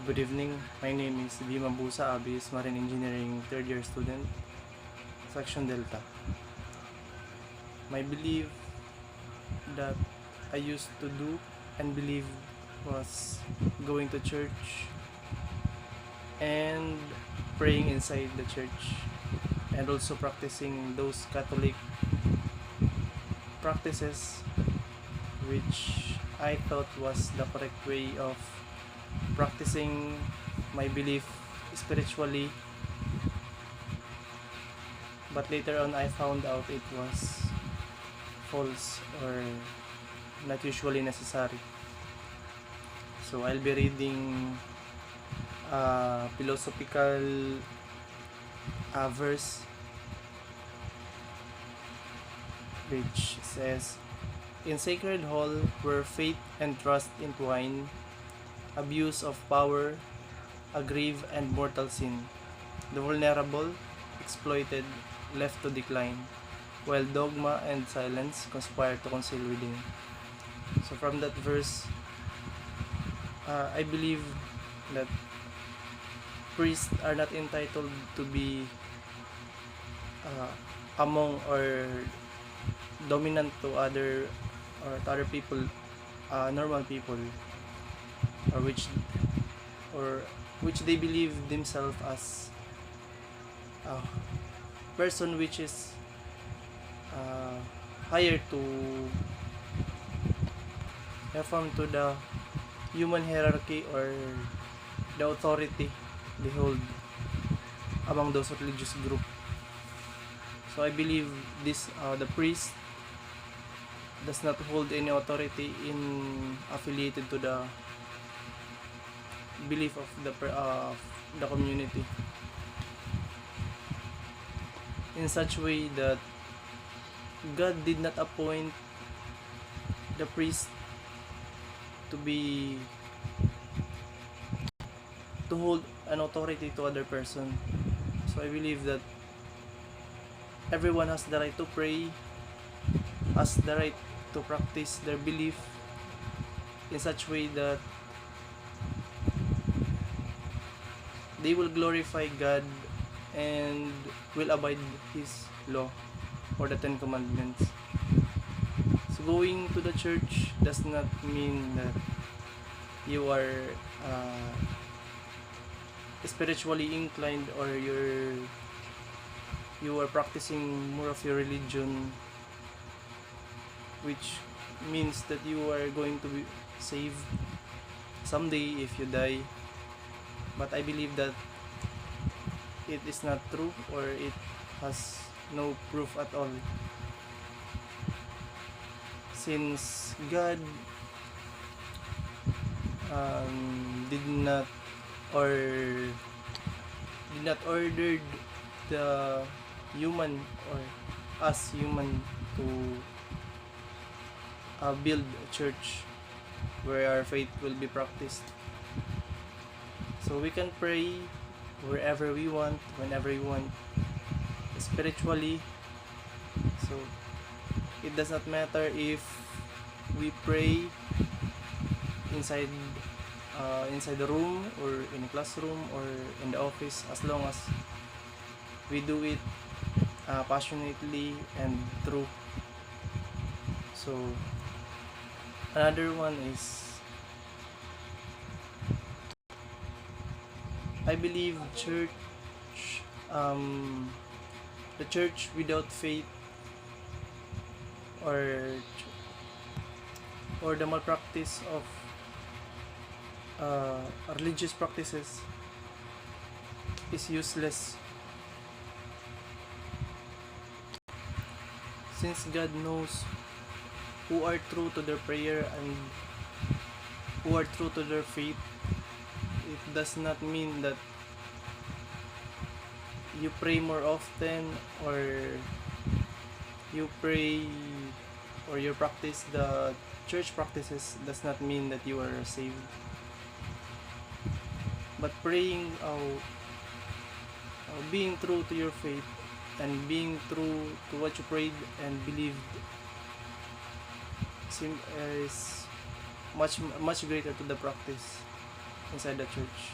Good evening. My name is Bima Busa Abis, Marine Engineering third year student, Section Delta. My belief that I used to do and believe was going to church and praying inside the church, and also practicing those Catholic practices which I thought was the correct way of practicing my belief spiritually, but later on I found out it was false or not usually necessary. So I'll be reading a philosophical verse which says, "In sacred hall where faith and trust entwine, abuse of power, a grave and mortal sin, the vulnerable, exploited, left to decline, while dogma and silence conspire to conceal within." So from that verse, I believe that priests are not entitled to be among or dominant to other people, normal people, or which they believe themselves as a person which is higher to reform to the human hierarchy or the authority they hold among those religious group. So I believe this the priest does not hold any authority in affiliated to the belief of the community, in such way that God did not appoint the priest to hold an authority to other person. So I believe that everyone has the right to pray, has the right to practice their belief in such way that they will glorify God and will abide His law or the 10 Commandments. So going to the church does not mean that you are spiritually inclined or you are practicing more of your religion, which means that you are going to be saved someday if you die. But I believe that it is not true, or it has no proof at all, since God did not ordered the human or us human to build a church where our faith will be practiced. So we can pray wherever we want, whenever we want, spiritually. So it does not matter if we pray inside the room or in a classroom or in the office, as long as we do it passionately and true. So another one is, I believe the church without faith or the malpractice of religious practices is useless, since God knows who are true to their prayer and who are true to their faith. It does not mean that you pray more often, or you pray or you practice the church practices does not mean that you are saved. But praying, being true to your faith and being true to what you prayed and believed is much greater to the practice. inside the church.